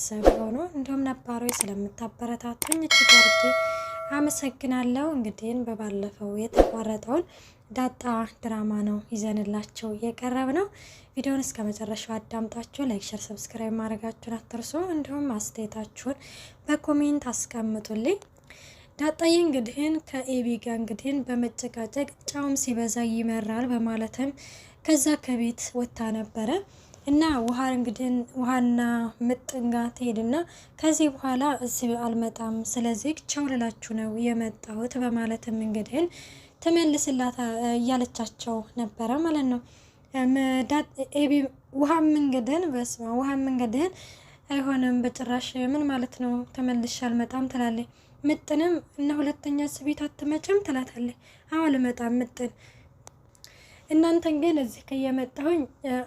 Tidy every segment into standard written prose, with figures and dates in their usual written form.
ሰብሆኖ እንደውም ነባሮች ስለምታበረታቱኝ እጅግ አድርጌ አመሰግናለሁ። እንግዲህ በባለፈው የተቋረጠውን ዳጣ ድራማ ነው ይዘንላችሁ የቀረብ ነው። ቪዲዮውን እስከ መጨረሻው አዳምጣችሁ ላይክ፣ ሼር፣ ሰብስክራይብ ማድረጋችሁን አትርሱ። እንዲሁም አስተያየታችሁን በኮሜንት አስቀምጡልኝ። ዳጣዬ እንግዲህ ከኤቢ ጋር እንግዲህ በመጨቃጨቅ ጫውም ሲበዛ ይመራል በማለትም ከዛ ከቤት ወጣ ነበረ እና ውሃና ምጥንጋ ትሄድና ከዚህ በኋላ እዚህ አልመጣም፣ ስለዚህ ቻው ልላችሁ ነው የመጣሁት በማለትም እንግዲህ ተመልስላታ እያለቻቸው ነበረ ማለት ነው። ኤቢ ውሃም እንግዲህ አይሆንም በጭራሽ ምን ማለት ነው ተመልሼ አልመጣም ትላለች። ምጥንም እና ሁለተኛ ስቤት አትመጭም ትላታለች። አዎ ልመጣም ምጥን እናንተን ግን እዚህ ከየመጣሁኝ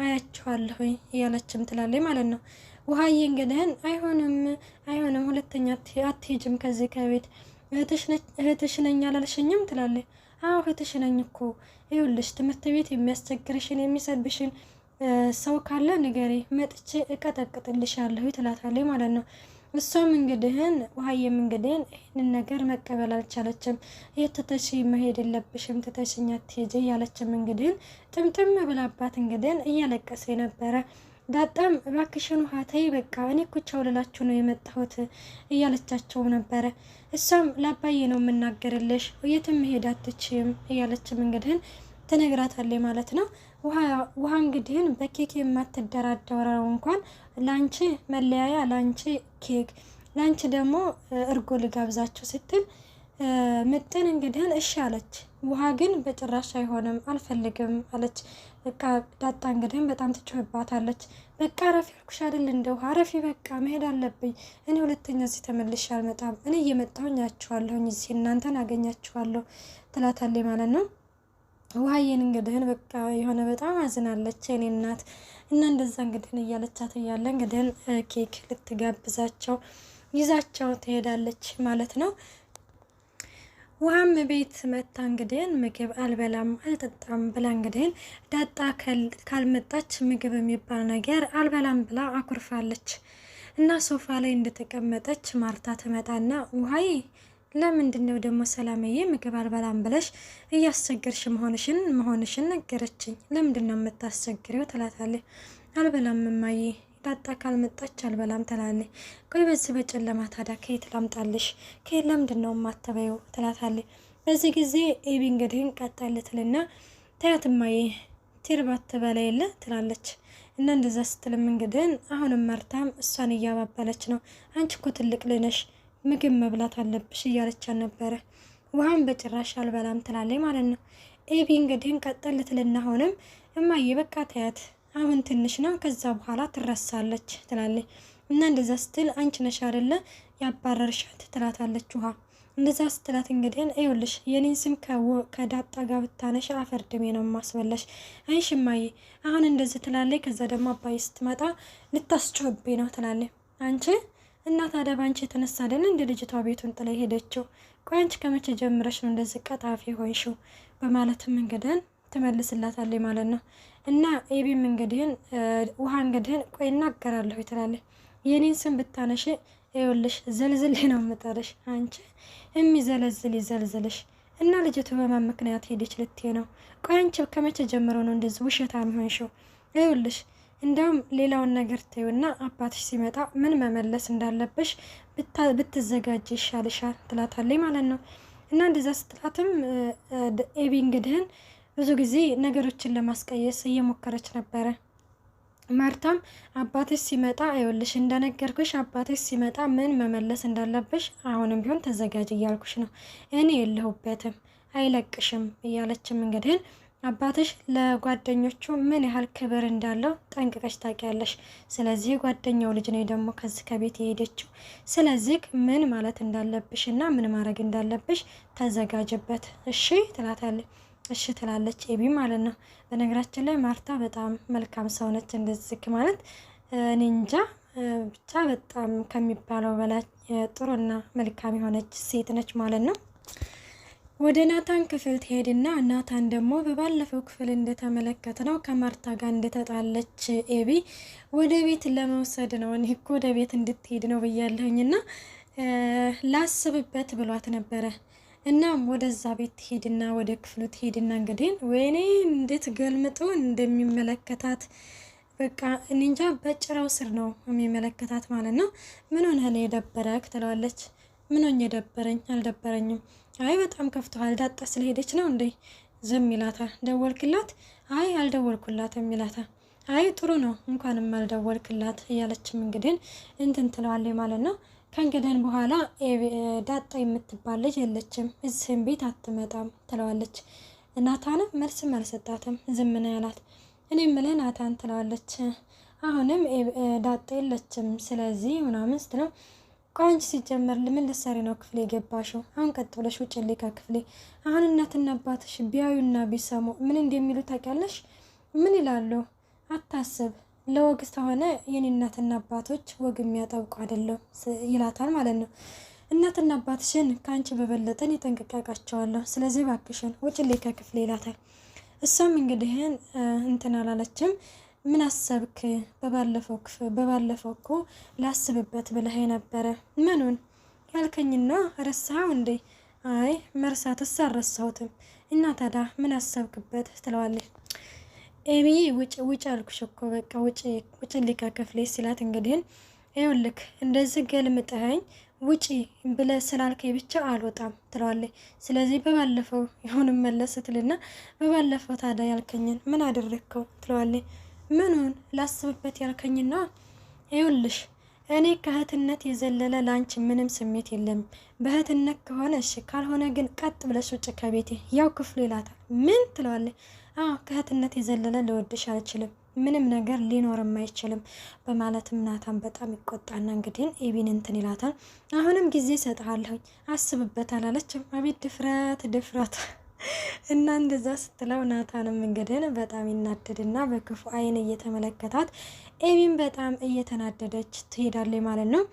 አያችኋለሁኝ እያለችም ትላለች ማለት ነው። ውሃዬ እንግዲህ አይሆንም ሁለተኛ አትሄጅም ከዚህ ከቤት እህትሽ ነኝ አላልሽኝም ትላለች። አዎ እህትሽ ነኝ እኮ ይኸውልሽ ትምህርት ቤት የሚያስቸግርሽን የሚሰድብሽን ሰው ካለ ንገሪ መጥቼ እቀጠቅጥልሻለሁ ትላታለች ማለት ነው። እሷም እንግዲህ ውሃዬም እንግዲህ ይህንን ነገር መቀበል አልቻለችም። የትተሽ መሄድ የለብሽም ትተሽኝ አትሄጂ እያለችም እንግዲህ ጥምጥም ብላባት እንግዲህ እያለቀሰ ነበረ። ዳጣም እባክሽን ውሃ ተይ በቃ እኔ እኮ ቻው ልላችሁ ነው የመጣሁት እያለቻቸው ነበረ። እሷም ላባዬ ነው የምናገርልሽ የትም መሄድ አትችይም እያለችም እንግዲህ ትነግራታለች ማለት ነው። ውሃ እንግዲህ በኬክ የማትደራደረው እንኳን ላንቺ መለያያ ላንቺ ኬክ ላንቺ ደግሞ እርጎ ልጋብዛችሁ ስትል ምጥን እንግዲህ እሺ አለች። ውሃ ግን በጭራሽ አይሆንም አልፈልግም አለች። በቃ ዳጣ እንግዲህ በጣም ትጮህባታለች። በቃ ረፊ አልኩሽ አይደል እንደ ውሃ ረፊ በቃ መሄድ አለብኝ እኔ ሁለተኛ እዚህ ተመልሼ አልመጣም እኔ እየመጣሁኝ አያችኋለሁኝ እዚህ እናንተን አገኛችኋለሁ ትላታለች ማለት ነው። ውሃዬን እንግዲህ በቃ የሆነ በጣም አዝናለች የኔ እናት እና እንደዛ እንግዲህ እያለቻት እያለ እንግዲህ ኬክ ልትጋብዛቸው ይዛቸው ትሄዳለች ማለት ነው። ውሃም ቤት መታ እንግዲህ ምግብ አልበላም አልጠጣም ብላ እንግዲህ ዳጣ ካልመጣች ምግብ የሚባል ነገር አልበላም ብላ አኩርፋለች እና ሶፋ ላይ እንደተቀመጠች ማርታ ትመጣና ውሃዬ ለምንድነው ደግሞ ሰላምዬ ምግብ አልበላም ብለሽ እያስቸገርሽ መሆንሽን ነገረችኝ። ለምንድነው የምታስቸግሪው ትላታለች። አልበላም እማዬ ዳጣ ካልመጣች አልበላም ትላለች። ቆይ በዚህ በጨለማ ታዲያ ከየት ላምጣልሽ? ከየት ለምንድነው የማትበይው ትላታለች። በዚህ ጊዜ ኤቢ እንግዲህ ቀጣል ትልና ታያት እማዬ ትርባት ትበላ የለ ትላለች። እና እንደዛ ስትልም እንግዲህ አሁንም መርታም እሷን እያባበለች ነው። አንቺ እኮ ትልቅ ልነሽ ምግብ መብላት አለብሽ እያለቻት ነበረ። ውሃም በጭራሽ አልበላም ትላለች ማለት ነው። ኤቢ እንግዲህ ቀጠል ትልና ሆነም እማዬ በቃ ታያት አሁን ትንሽ ነው ከዛ በኋላ ትረሳለች ትላለች። እና እንደዛ ስትል አንቺ ነሽ አይደለ ያባረርሻት ትላታለች ውሃ። እንደዛ ስትላት እንግዲህ አይውልሽ የኔን ስም ከዳጣ ጋር ብታነሽ አፈር ድሜ ነው ማስበላሽ። አይሽ እማዬ አሁን እንደዚህ ትላለች። ከዛ ደግሞ አባዬ ስትመጣ ልታስጮህብኝ ነው ትላለች። አንቺ እና ታዲያ ባንቺ የተነሳ አይደል እንደ ልጅቷ ቤቱን ጥላ ሄደችው። ቆይ አንቺ ከመቼ ጀምረሽ ነው እንደዚህ ቀጣፊ ሆንሽው? በማለትም እንግዲህ ትመልስላታለች ማለት ነው። እና ኤቢም እንግዲህ ውሃ እንግዲህ ቆይ እናገራለሁ ትላለች። የኔን ስም ብታነሽ ይኸውልሽ ዘልዝሌ ነው የምጠርሽ። አንቺ የሚዘለዝል ይዘልዝልሽ። እና ልጅቱ በማን ምክንያት ሄደች ልትይ ነው? ቆይ አንቺ ከመቼ ጀምሮ ነው እንደዚህ ውሸታም ሆንሽው? ይኸውልሽ እንደውም ሌላውን ነገር ተይውና አባትሽ ሲመጣ ምን መመለስ እንዳለብሽ ብትዘጋጅ ይሻልሻል ትላታለች ማለት ነው። እና እንደዛ ስትላትም ኤቢ እንግዲህ ብዙ ጊዜ ነገሮችን ለማስቀየስ እየሞከረች ነበረ። ማርታም አባትሽ ሲመጣ አይወልሽ እንደነገርኩሽ አባትሽ ሲመጣ ምን መመለስ እንዳለብሽ አሁንም ቢሆን ተዘጋጅ እያልኩሽ ነው፣ እኔ የለሁበትም አይለቅሽም እያለችም እንግዲህ አባትሽ ለጓደኞቹ ምን ያህል ክብር እንዳለው ጠንቅቀሽ ታውቂያለሽ። ስለዚህ ጓደኛው ልጅ ነው ደግሞ ከዚህ ከቤት የሄደችው። ስለዚህ ምን ማለት እንዳለብሽ እና ምን ማድረግ እንዳለብሽ ተዘጋጅበት እሺ ትላታለች። እሺ ትላለች ኤቢ ማለት ነው። በነገራችን ላይ ማርታ በጣም መልካም ሰው ነች። እንደዚህ ማለት እኔ እንጃ ብቻ በጣም ከሚባለው በላይ ጥሩና መልካም የሆነች ሴት ነች ማለት ነው። ወደ ናታን ክፍል ትሄድና ናታን ደግሞ በባለፈው ክፍል እንደተመለከትነው ከማርታ ጋር እንደተጣለች ኤቢ ወደ ቤት ለመውሰድ ነው። እኔ እኮ ወደ ቤት እንድትሄድ ነው ብያለሁኝና ላስብበት ብሏት ነበረ። እናም ወደዛ ቤት ትሄድና ወደ ክፍሉ ትሄድና እንግዲህ ወይኔ እንዴት ገልምጦ እንደሚመለከታት በቃ እንጃ በጭራው ስር ነው የሚመለከታት ማለት ነው። ምን ሆነ ነው የደበረክ ትለዋለች። ምን ሆነ የደበረኝ? አልደበረኝም። አይ በጣም ከፍቷል። ዳጣ ስለሄደች ነው እንዴ? ዝም ይላታል። ደወልክላት? አይ አልደወልኩላትም ይላታል። አይ ጥሩ ነው እንኳንም አልደወልክላት እያለችም እንግዲህ እንትን ትለዋለች ማለት ነው። ከእንግዲህ በኋላ ዳጣ የምትባል ልጅ የለችም፣ እዚህም ቤት አትመጣም ትለዋለች። ናታንም መልስም አልሰጣትም፣ ዝም ነው ያላት። እኔ የምልህ ናታን ትለዋለች። አሁንም ዳጣ የለችም ስለዚህ ምናምን ስትለው ቋንጭ ሲጀመር ምን ልትሰሪ ነው ክፍሌ የገባሽው? አሁን ቀጥ ብለሽ ውጭልኝ ከክፍሌ። አሁን እናትና አባትሽ ቢያዩና ቢሰሙ ምን እንደሚሉ ታውቂያለሽ? ምን ይላሉ? አታስብ፣ ለወግ ከሆነ የኔ እናትና አባቶች ወግ የሚያጠብቁ አይደለም ይላታል ማለት ነው። እናትና አባትሽን ከአንቺ በበለጠን ይጠንቅቃቸዋለሁ፣ ስለዚህ ባክሽን ውጭልኝ ከክፍሌ ይላታል። እሷም እንግዲህ እንትን አላለችም። ምን አሰብክ? በባለፈው እኮ ላስብበት ብለህ ነበረ። ምኑን ያልከኝና ረሳኸው እንዴ? አይ መርሳትስ አልረሳሁትም። እና ታዲያ ምን አሰብክበት ትለዋለች። ኤቢ ውጭ አልኩሽ እኮ በቃ ውጭ ሊካ ከፍሌ ሲላት እንግዲህ ይኸውልህ እንደዚህ ገልምጠኸኝ ውጪ ብለህ ስላልከኝ ብቻ አልወጣም ትለዋለች። ስለዚህ በባለፈው ይሁንም መለስ ስትልና በባለፈው ታዲያ ያልከኝን ምን አደረግከው ትለዋለች። ምኑን ላስብበት ያልከኝና ይኸውልሽ እኔ ከእህትነት የዘለለ ላንቺ ምንም ስሜት የለም። በእህትነት ከሆነ እሺ፣ ካልሆነ ግን ቀጥ ብለሽ ውጭ ከቤቴ ያው ክፍሉ ይላታል። ምን ትለዋለች? አዎ ከእህትነት የዘለለ ልወድሽ አልችልም፣ ምንም ነገር ሊኖርም አይችልም በማለትም ናታን በጣም ይቆጣና እንግዲህ ኤቢን እንትን ይላታል። አሁንም ጊዜ ሰጥሃለሁኝ አስብበት አላለችም? አቤት ድፍረት እና እንደዛ ስትለው ናታንም እንግዲህ በጣም ይናደድና በክፉ አይን እየተመለከታት ኤቢን በጣም እየተናደደች ትሄዳለች ማለት ነው።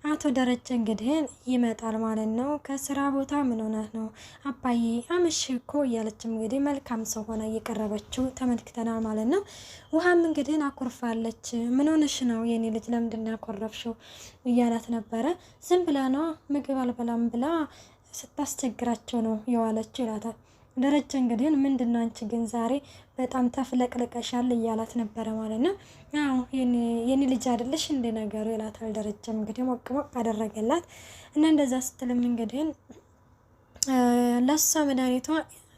አቶ ደረጀ እንግዲህ ይመጣል ማለት ነው። ከስራ ቦታ ምን ሆነህ ነው አባዬ አመሽ እኮ እያለችም እንግዲህ መልካም ሰው ሆና እየቀረበችው ተመልክተናል ማለት ነው። ውሃም እንግዲህ አኩርፋለች። ምን ሆነሽ ነው የኔ ልጅ ለምንድን ነው ያኮረፍሽው እያላት ነበረ። ዝም ብላ ነው ምግብ አልበላም ብላ ስታስቸግራቸው ነው የዋለችው ይላታል። ደረጀ እንግዲህ ምንድነው አንቺ ግን ዛሬ በጣም ተፍለቅለቀሻል እያላት ነበረ ማለት ነው። አዎ የኔ ልጅ አይደለሽ እንደ ነገሩ ይላታል። ደረጀም እንግዲህ ሞቅ ሞቅ አደረገላት እና እንደዛ ስትልም እንግዲህ ለሷ መድኃኒቷ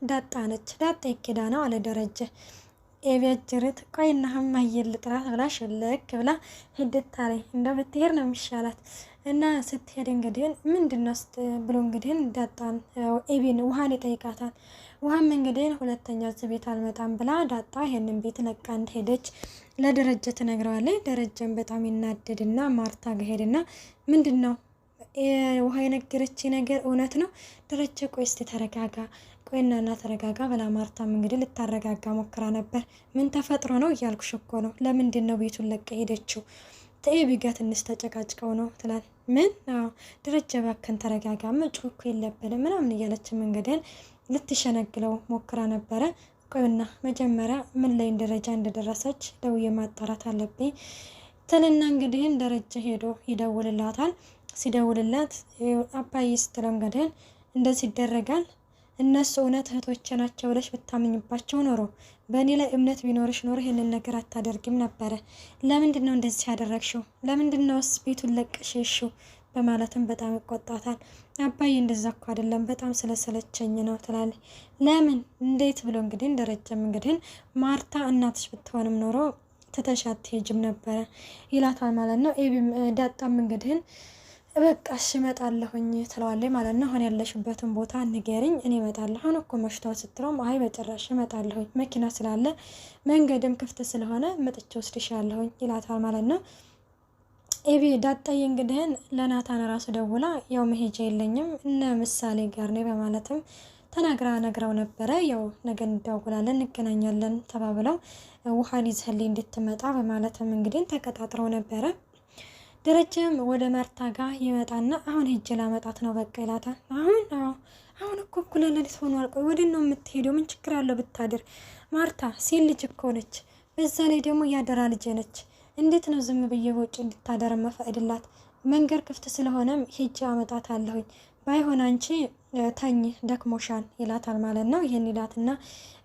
ዳጣ ነች። ዳጣ ይኬዳ ነው አለ ደረጀ። ኤቪያጅርት ቆይና ማየል ጥራት ብላ ሽልክ ብላ ሂደት አለኝ እንደው ብትሄድ ነው የሚሻላት እና ስትሄድ እንግዲህ ምንድነው ብሎ እንግዲህ ዳጣን ኤቢን ውሃን ይጠይቃታል። ውሃም እንግዲህ ሁለተኛ እዚህ ቤት አልመጣም ብላ ዳጣ ይሄንን ቤት ለቃ እንደሄደች ለደረጀ ትነግረዋለች። ደረጀን በጣም ይናደድና ማርታ ጋር ሄድና ምንድነው ውሃ የነገረች ነገር እውነት ነው? ደረጀ ቆይ እስቲ ተረጋጋ፣ ቆይና ተረጋጋ ብላ ማርታም እንግዲህ ልታረጋጋ ሞክራ ነበር። ምን ተፈጥሮ ነው እያልኩሽ እኮ ነው። ለምንድን ነው ቤቱን ለቀ ሄደችው? ተኤቢ ጋር ትንሽ ተጨቃጭቀው ነው ትላል። ምን? አዎ ደረጀ እባክህን ተረጋጋ፣ መጮህ እኮ የለብንም ምናምን እያለችም እንግዲህ ልትሸነግለው ሞክራ ነበረ። ቆይና መጀመሪያ ምን ላይ ደረጃ እንደደረሰች ደውዬ ማጣራት አለብኝ ትልና እንግዲህ ደረጀ ሄዶ ይደውልላታል። ሲደውልላት አባዬ ስትለው እንግዲህ እንደዚህ ይደረጋል እነሱ እውነት እህቶቼ ናቸው ብለሽ ብታምኝባቸው ኖሮ በእኔ ላይ እምነት ቢኖርሽ ኖሮ ይህንን ነገር አታደርግም ነበረ። ለምንድን ነው እንደዚህ ያደረግሽው? ለምንድን ነውስ ቤቱን ለቀሽው? በማለትም በጣም ይቆጣታል። አባዬ እንደዛ እኮ አይደለም በጣም ስለሰለቸኝ ነው ትላለች። ለምን እንዴት ብሎ እንግዲህ ደረጀም እንግዲህ ማርታ እናትሽ ብትሆንም ኖሮ ትተሻት ሄጅም ነበረ ይላታል ማለት ነው። ኤቢም ዳጣም እንግዲህ በቃ እሺ እመጣለሁኝ ትለዋለች ማለት ነው። አሁን ያለሽበትን ቦታ ንገሪኝ እኔ እመጣለሁ። አሁን እኮ መሽቷል ስትለውም አይ በጭራሽ እመጣለሁኝ መኪና ስላለ መንገድም ክፍት ስለሆነ መጥቼ ወስድሻለሁኝ ይላታል ማለት ነው። ኤቢ ዳጣዬ እንግዲህ ለናታን ራሱ ደውላ ያው መሄጃ የለኝም እነ ምሳሌ ጋር ነው በማለትም ነግራው ነበረ። ያው ነገ እንደውላለን እንገናኛለን ተባብለው ውሃን ይዘህልኝ እንድትመጣ በማለትም እንግዲህ ተቀጣጥረው ነበረ። ደረጀም ወደ ማርታ ጋር ይመጣና አሁን ሄጄ ላመጣት ነው በቃ ይላታል። አሁን እኮ እኩለ ሌሊት ሆኗል። ቆይ ወደ ነው የምትሄደው? ምን ችግር አለው ብታድር? ማርታ ሴት ልጅ እኮ ነች። በዛ ላይ ደግሞ ያደራ ልጅ ነች። እንዴት ነው ዝም ብዬ በውጭ እንድታደር መፈቅድላት? መንገድ ክፍት ስለሆነም ሄጄ አመጣታለሁኝ። ባይሆን አንቺ ተኝ ደክሞሻል ይላታል ማለት ነው። ይሄን ይላትና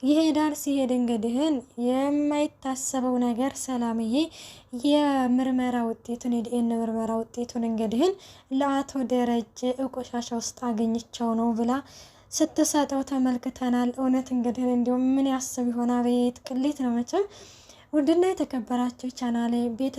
ይሄዳል። ሲሄድ እንግዲህን የማይታሰበው ነገር ሰላምዬ የምርመራ ውጤቱን የዲኤንኤ ምርመራ ውጤቱን እንግዲህን ለአቶ ደረጀ ቆሻሻ ውስጥ አገኘቸው ነው ብላ ስትሰጠው ተመልክተናል። እውነት እንግዲህ እንዲሁም ምን ያስብ ይሆን? አቤት ቅሌት ነው መቼም። ውድና የተከበራችሁ ቻናሌ ቤት